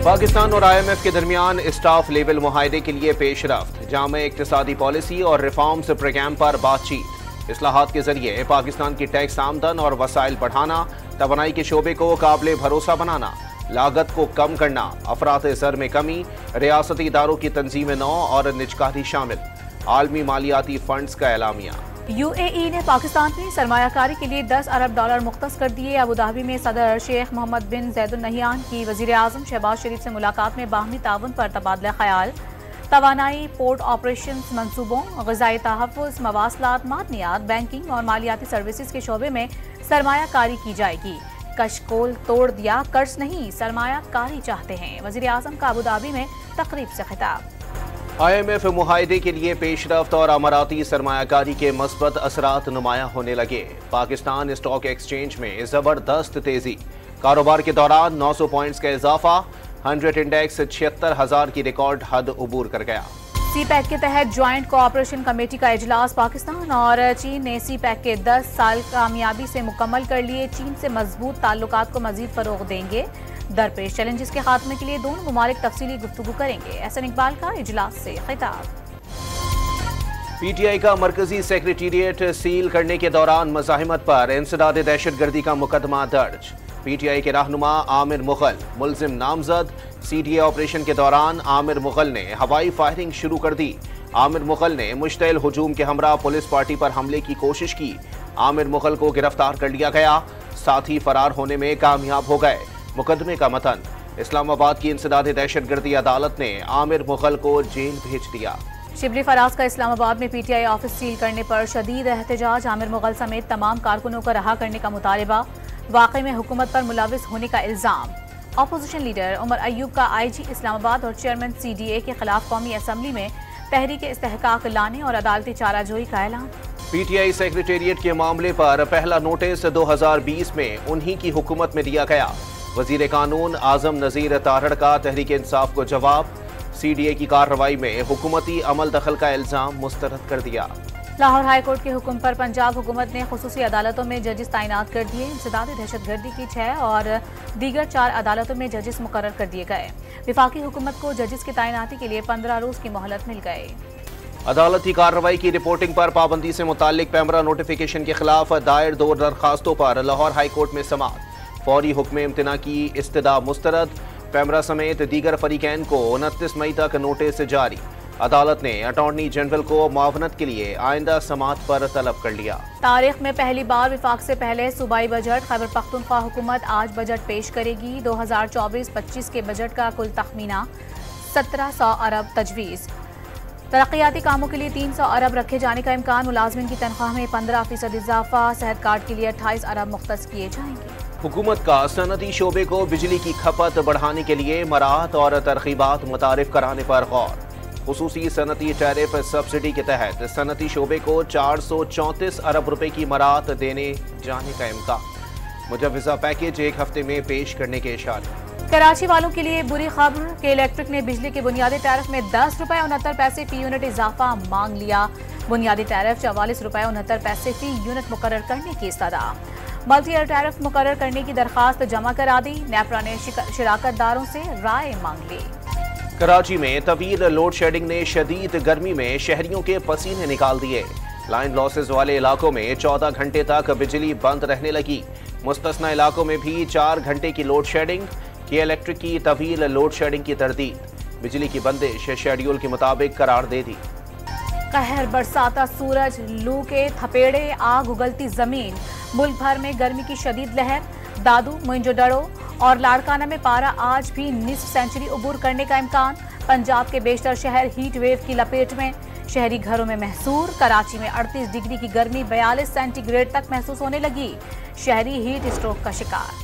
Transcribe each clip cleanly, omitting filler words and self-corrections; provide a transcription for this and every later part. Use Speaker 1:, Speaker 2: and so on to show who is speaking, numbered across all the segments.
Speaker 1: پاکستان اور IMF کے درمیان اسٹاف لیول معاہدے کے لیے پیش رفت، جامع اقتصادی پالیسی اور ریفارمز پروگرام پر بات چیت۔ اصلاحات کے ذریعے پاکستان کی ٹیکس آمدن اور وسائل بڑھانا، توانائی کے شعبے کو قابل بھروسہ بنانا، لاگت کو کم کرنا، افراط زر میں کمی، ریاستی اداروں کی تنظیم نو اور نجکاری شامل۔ عالمی مالیاتی فنڈز کا اعلامیہ۔
Speaker 2: UAE نے پاکستان میں سرمایہ کاری کے لیے $10 ارب مختص کر دیے۔ ابوظہبی میں صدر شیخ محمد بن زاید النہیان کی وزیر اعظم شہباز شریف سے ملاقات میں باہمی تعاون پر تبادلہ خیال۔ توانائی، پورٹ آپریشنز منصوبوں، غذائی تحفظ، مواصلات، معدنیات، بینکنگ اور مالیاتی سروسز کے شعبے میں سرمایہ کاری کی جائے گی۔ کشکول توڑ دیا، قرض نہیں، سرمایہ کاری چاہتے ہیں، وزیر اعظم کا ابوظہبی میں تقریب سے خطاب۔
Speaker 1: IMF معاہدے کے لیے پیش رفت اور اماراتی سرمایہ کاری کے مثبت اثرات نمایاں ہونے لگے۔ پاکستان اسٹاک ایکسچینج میں زبردست تیزی، کاروبار کے دوران 900 پوائنٹس کا اضافہ، 100 انڈیکس 76,000 کی ریکارڈ حد عبور کر گیا۔
Speaker 2: سی پیک کے تحت جوائنٹ کوآپریشن کمیٹی کا اجلاس۔ پاکستان اور چین نے سی پیک کے 10 سال کامیابی سے مکمل کر لیے۔ چین سے مضبوط تعلقات کو مزید فروغ دیں گے۔ درپیش چیلنجز کے خاتمے کے لیے دونوں ممالک تفصیلی گفتگو کریں گے۔ احسن اقبال کا اجلاس سے خطاب۔
Speaker 1: PTI کا مرکزی سیکریٹریٹ سیل کرنے کے دوران مزاحمت پر انسداد دہشت گردی کا مقدمہ درج۔ PTI کے رہنما عامر مغل ملزم نامزد۔ CDA آپریشن کے دوران عامر مغل نے ہوائی فائرنگ شروع کر دی۔ عامر مغل نے مشتعل ہجوم کے ہمراہ پولیس پارٹی پر حملے کی کوشش کی۔ عامر مغل کو گرفتار کر لیا گیا، ساتھی فرار ہونے میں کامیاب ہو گئے۔ مقدمے کا متن: اسلام آباد کی انسداد دہشت گردی عدالت نے عامر مغل کو جیل بھیج دیا۔
Speaker 2: شبلی فراز کا اسلام آباد میں PTI آفس سیل کرنے پر شدید احتجاج۔ عامر مغل سمیت تمام کارکنوں کو رہا کرنے کا مطالبہ۔ واقعے میں حکومت پر ملوث ہونے کا الزام۔ اپوزیشن لیڈر عمر ایوب کا IG اسلام آباد اور چیئرمین CDA کے خلاف قومی اسمبلی میں تحریک استحقاق لانے اور عدالتی چارہ جوئی کا اعلان۔
Speaker 1: PTI سیکریٹریٹ کے معاملے پر پہلا نوٹس 2020 میں انہی کی حکومت میں دیا گیا۔ وزیر قانون اعظم نذیر تارڑ کا تحریک انصاف کو جواب۔ CDA کی کارروائی میں حکومتی عمل دخل کا الزام مسترد کر دیا۔
Speaker 2: لاہور ہائی کورٹ کے حکم پر پنجاب حکومت نے خصوصی عدالتوں میں ججز تعینات کر دیے۔ انسداد دہشت گردی کی 6 اور دیگر 4 عدالتوں میں ججز مقرر کر دیے گئے۔ وفاقی حکومت کو ججز کی تعیناتی کے لیے 15 روز کی مہلت مل گئی۔
Speaker 1: عدالتی کارروائی کی رپورٹنگ پر پابندی سے متعلق پیمرا نوٹیفیکیشن کے خلاف دائر 2 درخواستوں پر لاہور ہائی کورٹ میں سماعت۔ فوری حکم امتناع کی استدعا مسترد۔ پیمرا سمیت دیگر فریقین کو 29 مئی تک نوٹس جاری۔ عدالت نے اٹارنی جنرل کو معاونت کے لیے آئندہ سماعت پر طلب کر لیا۔
Speaker 2: تاریخ میں پہلی بار وفاق سے پہلے صوبائی بجٹ۔ خیبر پختونخوا حکومت آج بجٹ پیش کرے گی۔ 2024-25 کے بجٹ کا کل تخمینہ 1700 ارب تجویز۔ ترقیاتی کاموں کے لیے 300 ارب رکھے جانے کا امکان۔ ملازمین کی تنخواہ میں 15% اضافہ۔ صحت کارڈ کے لیے 28 ارب مختص کیے جائیں گے۔
Speaker 1: حکومت کا صنعتی شعبے کو بجلی کی کھپت بڑھانے کے لیے مراعات اور ترغیبات متعارف کرانے پر غور۔ خصوصی صنعتی ٹیرف سبسڈی کے تحت صنعتی شعبے کو 434 ارب روپے کی مراعات دینے جانے کا امکان۔ مجوزہ پیکیج 1 ہفتے میں پیش کرنے کے اشارے۔
Speaker 2: کراچی والوں کے لیے بری خبر کہ الیکٹرک نے بجلی کے بنیادی ٹیرف میں 10 روپے 69 پیسے فی یونٹ اضافہ مانگ لیا۔ بنیادی ٹیرف 44 روپے 69 پیسے فی یونٹ مقرر کرنے کی استدعا۔ ملٹی ایئر ٹیرف مقرر کرنے کی درخواست جمع کرا دی۔ نیپرا نے شراکت داروں سے رائے مانگ لی۔
Speaker 1: کراچی میں طویل لوڈ شیڈنگ نے شدید گرمی میں شہریوں کے پسینے نکال دیے۔ لائن لاسز والے علاقوں میں 14 گھنٹے تک بجلی بند رہنے لگی۔ مستثنی علاقوں میں بھی 4 گھنٹے کی لوڈ شیڈنگ کی۔ الیکٹرک کی طویل لوڈ شیڈنگ کی تردید۔ بجلی کی بندش شیڈیول کے مطابق قرار دے دی۔
Speaker 2: قہر برساتا سورج، لو کے تھپیڑے، آگ اگلتی زمین۔ ملک بھر میں گرمی کی شدید لہر۔ دادو، موئنجو ڈڑو اور لاڑکانہ میں پارا آج بھی نصف سینچری عبور کرنے کا امکان۔ پنجاب کے بیشتر شہر ہیٹ ویو کی لپیٹ میں۔ شہری گھروں میں محصور۔ کراچی میں 38 ڈگری کی گرمی 42 سینٹی گریڈ تک محسوس ہونے لگی۔ شہری ہیٹ اسٹروک کا شکار۔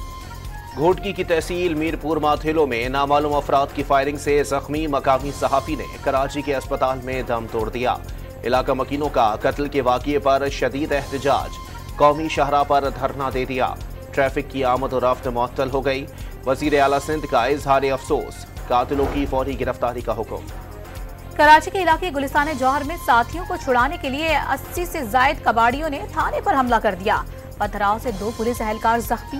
Speaker 1: گھوٹکی کی تحصیل میرپور ماتھیلو میں نامعلوم افراد کی فائرنگ سے زخمی مقامی صحافی نے کراچی کے اسپتال میں دم توڑ دیا۔ علاقہ مکینوں کا قتل کے واقعے پر شدید احتجاج۔ قومی شاہراہ پر دھرنا دے دیا۔ ٹریفک کی آمد و رفت معطل ہو گئی۔ وزیر اعلیٰ سندھ کا اظہار افسوس۔ قاتلوں کی فوری گرفتاری کا حکم۔
Speaker 2: کراچی کے علاقے گلستان جوہر میں ساتھیوں کو چھڑانے کے لیے 80 سے زائد کباڑیوں نے تھانے پر حملہ کر دیا۔ پتھراؤ سے 2 پولیس اہلکار زخمی۔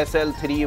Speaker 1: SL3